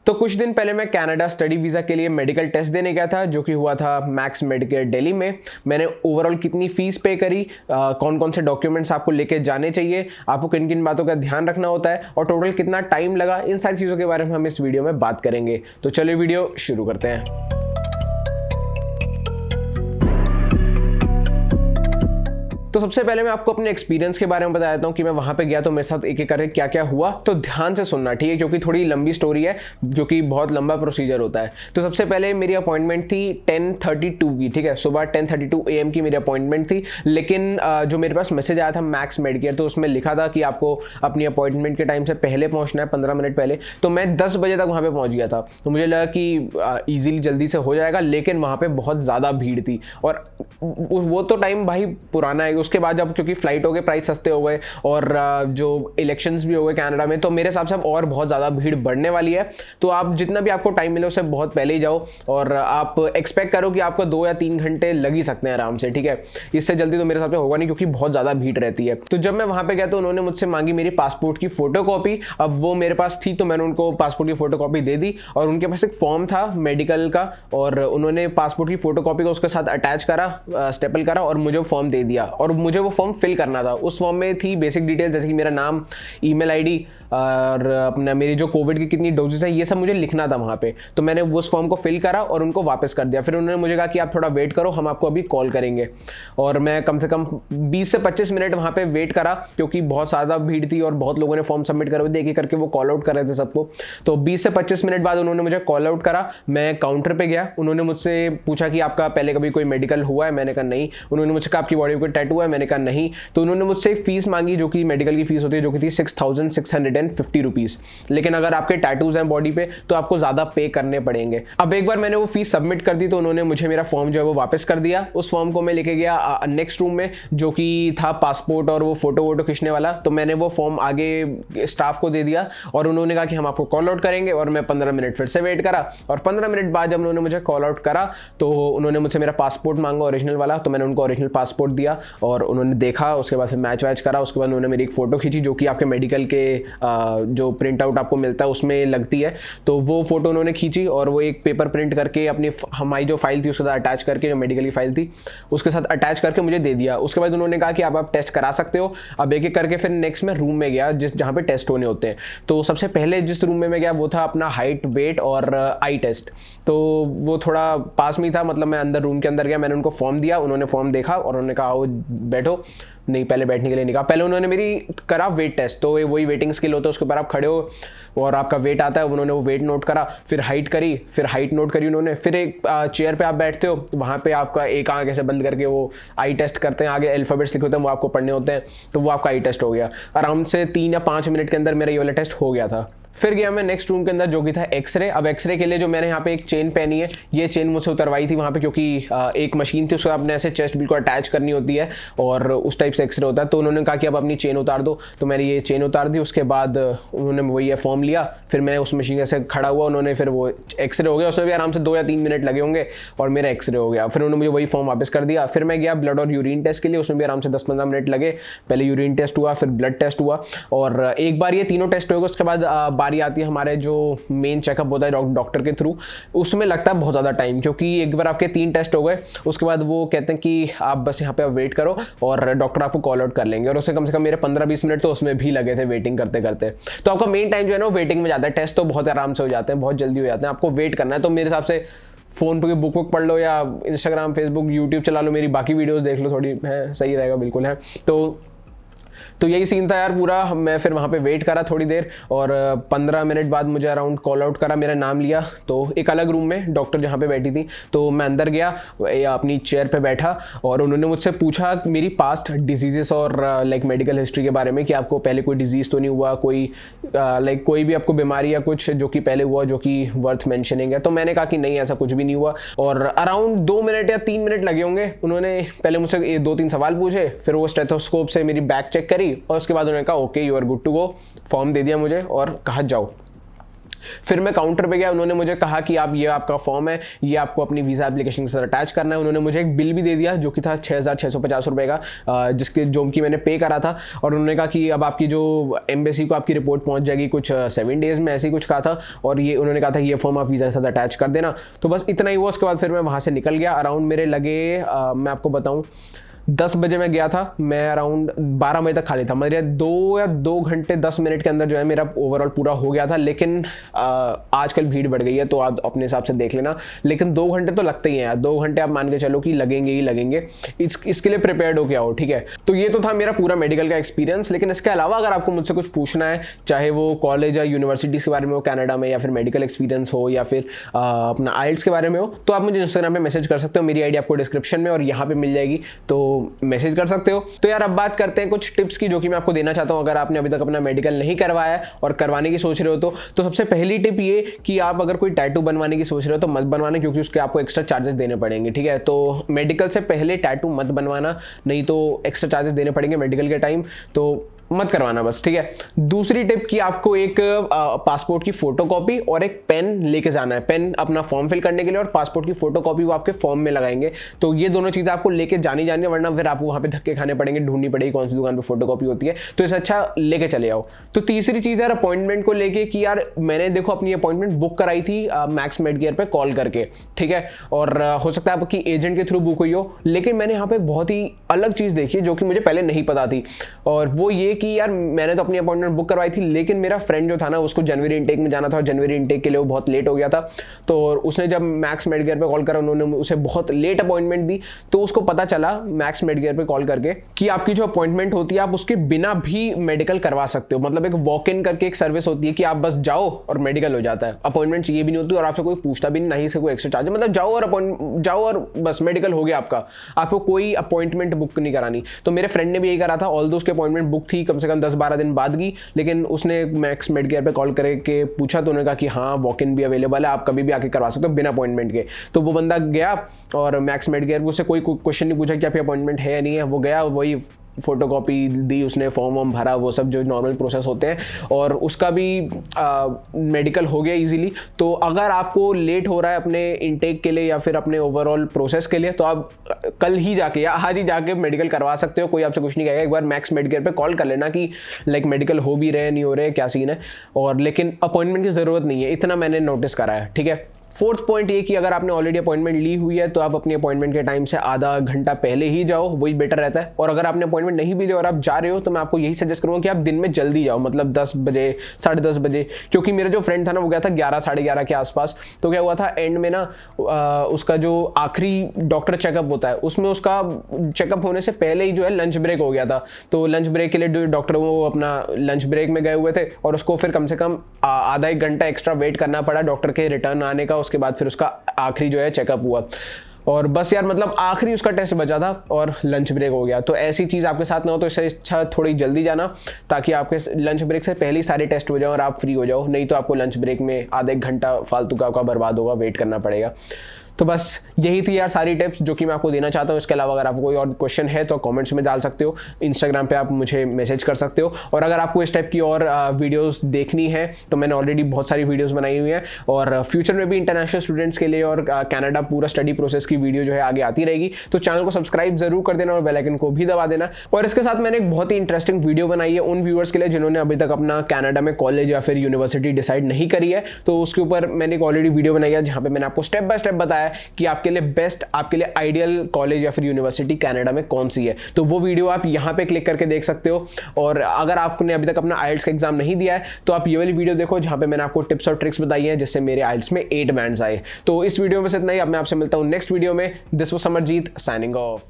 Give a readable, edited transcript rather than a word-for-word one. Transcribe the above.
तो कुछ दिन पहले मैं कनाडा स्टडी वीज़ा के लिए मेडिकल टेस्ट देने गया था, जो कि हुआ था मैक्स मेडिकेयर दिल्ली में। मैंने ओवरऑल कितनी फ़ीस पे करी, कौन कौन से डॉक्यूमेंट्स आपको लेके जाने चाहिए, आपको किन किन बातों का ध्यान रखना होता है और टोटल कितना टाइम लगा, इन सारी चीज़ों के बारे में हम इस वीडियो में बात करेंगे। तो चलिए वीडियो शुरू करते हैं। तो सबसे पहले मैं आपको अपने एक्सपीरियंस के बारे में बता देता हूँ कि मैं वहाँ पे गया तो मेरे साथ एक एक करके क्या क्या हुआ। तो ध्यान से सुनना, ठीक है, क्योंकि थोड़ी लंबी स्टोरी है, क्योंकि बहुत लंबा प्रोसीजर होता है। तो सबसे पहले मेरी अपॉइंटमेंट थी 10:32 की, ठीक है, सुबह 10:32 AM की मेरी अपॉइंटमेंट थी। लेकिन जो मेरे पास मैसेज आया था मैक्स मेडिकेयर, तो उसमें लिखा था कि आपको अपनी अपॉइंटमेंट के टाइम से पहले पहुँचना है, 15 मिनट पहले। तो मैं 10 बजे तक वहाँ पर पहुँच गया था। तो मुझे लगा कि ईजिली जल्दी से हो जाएगा, लेकिन वहाँ पर बहुत ज़्यादा भीड़ थी। और वो तो टाइम भाई पुराना है। उसके बाद जब क्योंकि फ्लाइटों के प्राइस सस्ते हो गए और जो इलेक्शंस भी हो गए कनाडा में, तो मेरे हिसाब से अब और बहुत ज़्यादा भीड़ बढ़ने वाली है। तो आप जितना भी आपको टाइम मिले उससे बहुत पहले ही जाओ और आप एक्सपेक्ट करो कि आपको 2 या 3 घंटे लग ही सकते हैं आराम से, ठीक है। इससे जल्दी तो मेरे हिसाब से होगा नहीं, क्योंकि बहुत ज़्यादा भीड़ रहती है। तो जब मैं वहाँ पर गया तो उन्होंने मुझसे मांगी मेरी पासपोर्ट की फोटो कॉपी। अब वो मेरे पास थी तो मैंने उनको पासपोर्ट की फोटो कॉपी दे दी और उनके पास एक फॉर्म था मेडिकल का, और उन्होंने पासपोर्ट की फोटो कॉपी को उसके साथ अटैच करा, स्टेपल करा और मुझे फॉर्म दे दिया। और मुझे वो फॉर्म फिल करना था। उस फॉर्म में थी बेसिक डिटेल्स, जैसे कि मेरा नाम, ईमेल आईडी और अपना मेरी जो कोविड की कितनी डोजेस है, ये सब मुझे लिखना था वहाँ पे। तो मैंने उस फॉर्म को फिल करा और उनको वापस कर दिया। फिर उन्होंने मुझे कहा कि आप थोड़ा वेट करो, हम आपको अभी कॉल करेंगे। और मैं कम से कम 20 से 25 मिनट वहाँ पे वेट करा, क्योंकि बहुत ज़्यादा भीड़ थी और बहुत लोगों ने फॉर्म सबमिट करे हुए थे। एक करके वो कॉल आउट कर रहे थे सबको। तो 20 से 25 मिनट बाद उन्होंने मुझे कॉल आउट करा। मैं काउंटर पर गया। उन्होंने मुझसे पूछा कि आपका पहले कभी कोई मेडिकल हुआ है? मैंने कहा नहीं। उन्होंने मुझसे कहा आपकी बॉडी पर कोई टैटू है? मैंने कहा नहीं। तो उन्होंने मुझसे फीस मांगी, जो कि मेडिकल की फीस होती है, जो कि थी 6,650 रुपीज़। लेकिन अगर आपके टैटूज हैं बॉडी पे तो आपको ज़्यादा पे करने पड़ेंगे। अब एक बार मैंने वो फीस सबमिट कर दी तो उन्होंने मुझे मेरा फॉर्म जो है वो वापस कर दिया। उस फॉर्म को मैं लेके गया नेक्स्ट रूम में, जो कि था पासपोर्ट और वो फोटो वोटो खींचने वाला। तो मैंने वो फॉर्म आगे स्टाफ को दे दिया और उन्होंने कहा कि हम आपको कॉल आउट करेंगे। और मैं 15 मिनट फिर से वेट करा और 15 मिनट बाद जब उन्होंने मुझे कॉल आउट करा तो उन्होंने मुझसे मेरा पासपोर्ट मांगा, ओरिजिनल वाला। तो मैंने उनको ओरिजिनल पासपोर्ट दिया और उन्होंने देखा। उसके बाद फिर मैच वैच करा। उसके बाद उन्होंने मेरी एक फ़ोटो खींची, जो कि आपके मेडिकल के जो प्रिंट आउट आपको मिलता है उसमें लगती है। तो वो फ़ोटो उन्होंने खींची और वो एक पेपर प्रिंट करके अपनी हमारी जो फाइल थी उसके साथ अटैच करके, जो मेडिकल की फाइल थी उसके साथ अटैच करके मुझे दे दिया। उसके बाद उन्होंने कहा कि आप टेस्ट करा सकते हो। अब एक एक करके फिर नेक्स्ट में रूम में गया जहाँ पे टेस्ट होने होते हैं। तो सबसे पहले जिस रूम में मैं गया वो था अपना हाइट, वेट और आई टेस्ट। तो वो थोड़ा पास में ही था, मतलब मैं अंदर रूम के अंदर गया। मैंने उनको फॉर्म दिया, उन्होंने फॉर्म देखा और उन्होंने कहा आओ बैठो। नहीं, पहले बैठने के लिए नहीं कहा। पहले उन्होंने मेरी करा वेट टेस्ट। तो वही वेटिंग स्केल होता है, उसके ऊपर आप खड़े हो और आपका वेट आता है। उन्होंने वो वेट नोट करा, फिर हाइट करी, फिर हाइट नोट करी उन्होंने। फिर एक चेयर पे आप बैठते हो, वहाँ पे आपका एक आंख ऐसे बंद करके वो आई टेस्ट करते हैं। आगे अल्फाबेट्स लिखे होते हैं, वो आपको पढ़ने होते हैं। तो वो आपका आई टेस्ट हो गया। आराम से 3 या 5 मिनट के अंदर मेरा ये वाला टेस्ट हो गया था। फिर गया मैं नेक्स्ट रूम के अंदर, जो कि था एक्सरे। अब एक्सरे के लिए जो मैंने यहाँ पे एक चेन पहनी है, ये चेन मुझसे उतरवाई थी वहाँ पे, क्योंकि एक मशीन थी उसको आपने ऐसे चेस्ट बिल्कुल अटैच करनी होती है और उस टाइप से एक्सरे होता है। तो उन्होंने कहा कि अब अपनी चेन उतार दो। तो मैंने ये चेन उतार दी। उसके बाद उन्होंने वही फॉर्म लिया। फिर मैं उस मशीन से खड़ा हुआ, उन्होंने फिर वो एक्सरे हो गया। उसमें भी आराम से 2 या 3 मिनट लगे होंगे और मेरा एक्सरे हो गया। फिर उन्होंने मुझे वही फॉर्म वापस कर दिया। फिर मैं गया ब्लड और यूरिन टेस्ट के लिए। उसमें भी आराम से 10-15 मिनट लगे। पहले यूरिन टेस्ट हुआ, फिर ब्लड टेस्ट हुआ और एक बार ये तीनों टेस्ट हो गए। उसके बाद बारी आती है हमारे जो मेन चेकअप होता है डॉक्टर के थ्रू। उसमें लगता है बहुत ज़्यादा टाइम, क्योंकि एक बार आपके 3 टेस्ट हो गए, उसके बाद वो कहते हैं कि आप बस यहाँ पे वेट करो और डॉक्टर आपको कॉल आउट कर लेंगे। और उससे कम से कम मेरे 15-20 मिनट तो उसमें भी लगे थे वेटिंग करते करते। तो आपका मेन टाइम जो है ना वेटिंग में जाता है। टेस्ट तो बहुत आराम से हो जाते हैं, बहुत जल्दी हो जाते हैं। आपको वेट करना है। तो मेरे हिसाब से फ़ोन पे बुक वुक पढ़ लो या इंस्टाग्राम, फेसबुक, यूट्यूब चला लो, मेरी बाकी वीडियोज़ देख लो, थोड़ी है सही रहेगा, बिल्कुल है। तो यही सीन था यार पूरा। मैं फिर वहाँ पे वेट करा थोड़ी देर और 15 मिनट बाद मुझे अराउंड कॉल आउट करा, मेरा नाम लिया। तो एक अलग रूम में डॉक्टर जहाँ पे बैठी थी, तो मैं अंदर गया, अपनी चेयर पे बैठा और उन्होंने मुझसे पूछा मेरी पास्ट डिजीजेस और लाइक मेडिकल हिस्ट्री के बारे में, कि आपको पहले कोई डिजीज़ तो नहीं हुआ, कोई लाइक कोई भी आपको बीमारी या कुछ जो कि पहले हुआ जो कि वर्थ मेंशनिंग है। तो मैंने कहा कि नहीं, ऐसा कुछ भी नहीं हुआ। और अराउंड 2 मिनट या 3 मिनट लगे होंगे। उन्होंने पहले मुझसे 2-3 सवाल पूछे, फिर वो स्टेथोस्कोप से मेरी बैक चेक करी और उसके बाद उन्होंने कहा okay you are good to go. Form दे दिया मुझे और कहा जाओ। फिर मैं काउंटर पे गया, उन्होंने मुझे कहा कि आप ये आपका फॉर्म है, ये आपको अपनी वीज़ा एप्लीकेशन के साथ अटैच करना है। उन्होंने मुझे एक बिल भी दे दिया जो कि था 6,650 रुपये का, जिसके जो कि मैंने पे करा था। और उन्होंने कहा कि अब आपकी जो एम्बेसी को आपकी रिपोर्ट पहुंच जाएगी कुछ 7 डेज़ में, ऐसे ही कुछ कहा था। और ये उन्होंने कहा था ये फॉर्म आप वीज़ा के साथ अटैच कर देना। तो बस इतना ही हुआ। उसके बाद फिर मैं वहाँ से निकल गया। अराउंड मेरे लगे मैं आपको बताऊँ 10 बजे मैं गया था, मैं अराउंड 12 बजे तक खाली था। मेरे 2 घंटे 10 मिनट के अंदर जो है मेरा ओवरऑल पूरा हो गया था। लेकिन आजकल भीड़ बढ़ गई है तो आप अपने हिसाब से देख लेना, लेकिन 2 घंटे तो लगते ही हैं यार। 2 घंटे आप मान के चलो कि लगेंगे ही लगेंगे। इसके लिए प्रिपेयर्ड हो के आओ, ठीक है। तो ये तो था मेरा पूरा मेडिकल का एक्सपीरियंस। लेकिन इसके अलावा अगर आपको मुझसे कुछ पूछना है, चाहे वो कॉलेज या यूनिवर्सिटी के बारे में हो कनाडा में, या फिर मेडिकल एक्सपीरियंस हो, या फिर अपना आइल्स के बारे में हो, तो आप मुझे इंस्टाग्राम पे मैसेज कर सकते हो। मेरी आईडी आपको डिस्क्रिप्शन में और यहाँ पे मिल जाएगी, तो मैसेज कर सकते हो। तो यार अब बात करते हैं कुछ टिप्स की जो कि मैं आपको देना चाहता हूं अगर आपने अभी तक अपना मेडिकल नहीं करवाया है और करवाने की सोच रहे हो तो सबसे पहली टिप ये कि आप अगर कोई टैटू बनवाने की सोच रहे हो तो मत बनवाना, क्योंकि उसके आपको एक्स्ट्रा चार्जेस देने पड़ेंगे, ठीक है। तो मेडिकल से पहले टैटू मत बनवाना, नहीं तो एक्स्ट्रा चार्जेस देने पड़ेंगे मेडिकल के टाइम, तो मत करवाना बस, ठीक है। दूसरी टिप कि आपको एक पासपोर्ट की फोटोकॉपी और एक पेन लेके जाना है। पेन अपना फॉर्म फिल करने के लिए और पासपोर्ट की फोटोकॉपी वो आपके फॉर्म में लगाएंगे। तो ये दोनों चीज़ें आपको लेके जानी है, वरना फिर आपको वहाँ पे धक्के खाने पड़ेंगे, ढूंढनी पड़ेगी कौन सी दुकान पे फोटोकॉपी होती है। तो इससे अच्छा लेके चले आओ। तो तीसरी चीज़ है अपॉइंटमेंट को लेके कि यार मैंने देखो अपनी अपॉइंटमेंट बुक कराई थी मैक्स मेडकेयर पे कॉल करके, ठीक है। और हो सकता है आपकी एजेंट के थ्रू बुक हुई हो, लेकिन मैंने यहाँ पे एक बहुत ही अलग चीज़ देखी जो कि मुझे पहले नहीं पता थी। और वो ये कि यार मैंने तो अपनी अपॉइंटमेंट बुक करवाई थी, लेकिन मेरा फ्रेंड जो था ना उसको जनवरी इनटेक में जाना था, और जनवरी इनटेक के लिए वो बहुत लेट हो गया था। तो उसने जब मैक्स मेडकेयर पे कॉल करा, उन्होंने उसे बहुत लेट अपॉइंटमेंट दी। तो उसको पता चला मैक्स मेडकेयर पे कॉल करके कि आपकी जो अपॉइंटमेंट होती है आप उसके बिना भी मेडिकल करवा सकते हो। मतलब एक वॉक इन करके एक सर्विस होती है कि आप बस जाओ और मेडिकल हो जाता है, अपॉइंटमेंट चाहिए भी नहीं होती और आपसे कोई पूछता भी नहीं से कोई एक्स्ट्रा चार्ज, मतलब जाओ और बस मेडिकल हो गया आपका, आपको कोई अपॉइंटमेंट बुक नहीं करानी। तो मेरे फ्रेंड ने भी यही करा था, ऑल्दो उसकी अपॉइंटमेंट बुक थी कम से कम 10-12 दिन बाद की, लेकिन उसने मैक्स मेडकेयर पे कॉल करके पूछा तो उन्होंने कहा कि हाँ वॉक इन भी अवेलेबल है, आप कभी भी आके करवा सकते हो बिना अपॉइंटमेंट के। तो वो बंदा गया और मैक्स मेडकेयर उससे कोई क्वेश्चन नहीं पूछा कि आपकी अपॉइंटमेंट है या नहीं है, वो गया, वही फोटोकॉपी दी उसने, फॉर्म वॉर्म भरा, वो सब जो नॉर्मल प्रोसेस होते हैं, और उसका भी मेडिकल हो गया इजीली। तो अगर आपको लेट हो रहा है अपने इनटेक के लिए या फिर अपने ओवरऑल प्रोसेस के लिए, तो आप कल ही जाके या आज ही जाके मेडिकल करवा सकते हो, कोई आपसे कुछ नहीं कहेगा। एक बार मैक्स मेडकेयर पे कॉल कर लेना कि लाइक मेडिकल हो भी रहे नहीं हो रहे, क्या सीन है, और लेकिन अपॉइंटमेंट की ज़रूरत नहीं है, इतना मैंने नोटिस करा है, ठीक है। फोर्थ पॉइंट ये कि अगर आपने ऑलरेडी अपॉइंटमेंट ली हुई है तो आप अपनी अपॉइंटमेंट के टाइम से आधा घंटा पहले ही जाओ, वही बेटर रहता है। और अगर आपने अपॉइंटमेंट नहीं भी ली और आप जा रहे हो तो मैं आपको यही सजेस्ट करूंगा कि आप दिन में जल्दी जाओ, मतलब 10 बजे 10:30 बजे, क्योंकि मेरा जो फ्रेंड था ना वो गया था 11 साढ़े 11 के आसपास। तो क्या हुआ था एंड में ना उसका जो आखिरी डॉक्टर चेकअप होता है उसमें उसका चेकअप होने से पहले ही जो है लंच ब्रेक हो गया था। तो लंच ब्रेक के लिए जो डॉक्टर वो अपना लंच ब्रेक में गए हुए थे और उसको फिर कम से कम आधा 1 घंटा एक्स्ट्रा वेट करना पड़ा डॉक्टर के रिटर्न आने का। उसके बाद फिर उसका आखिरी जो है चेकअप हुआ, और बस यार मतलब आखिरी उसका टेस्ट बचा था और लंच ब्रेक हो गया। तो ऐसी चीज़ आपके साथ ना हो तो इससे अच्छा थोड़ी जल्दी जाना, ताकि आपके लंच ब्रेक से पहले ही सारे टेस्ट हो जाओ और आप फ्री हो जाओ, नहीं तो आपको लंच ब्रेक में आधा 1 घंटा फालतू का बर्बाद होगा, वेट करना पड़ेगा। तो बस यही थी यार सारी टिप्स जो कि मैं आपको देना चाहता हूँ। इसके अलावा अगर आपको कोई और क्वेश्चन है तो कमेंट्स में डाल सकते हो, इंस्टाग्राम पे आप मुझे मैसेज कर सकते हो। और अगर आपको इस टाइप की और वीडियोस देखनी है तो मैंने ऑलरेडी बहुत सारी वीडियोस बनाई हुई हैं, और फ्यूचर में भी इंटरनेशनल स्टूडेंट्स के लिए और कनाडा पूरा स्टडी प्रोसेस की वीडियो जो है आगे आती रहेगी। तो चैनल को सब्सक्राइब जरूर कर देना और बेल आइकन को भी दबा देना। और इसके साथ मैंने एक बहुत ही इंटरेस्टिंग वीडियो बनाई है उन व्यूअर्स के लिए जिन्होंने अभी तक अपना कनाडा में कॉलेज या फिर यूनिवर्सिटी डिसाइड नहीं करी है। तो उसके ऊपर मैंने एक ऑलरेडी वीडियो बनाई है जहाँ पे मैंने आपको स्टेप बाय स्टेप बताया कि आपके लिए बेस्ट, आपके लिए आइडियल कॉलेज या फिर यूनिवर्सिटी कनाडा में कौन सी है। तो वो वीडियो आप यहाँ पे क्लिक करके देख सकते हो। और अगर आपने अभी तक अपना आइल्स का एग्जाम नहीं दिया है तो आप ये वाली वीडियो देखो जहाँ पे मैंने आपको टिप्स और ट्रिक्स बताई हैं जिससे मेरे आइल्स में 8 बैंड्स आए। तो इस वीडियो में से इतना ही, अब मैं आपसे मिलता हूँ नेक्स्ट वीडियो में। This was Samarjeet signing off.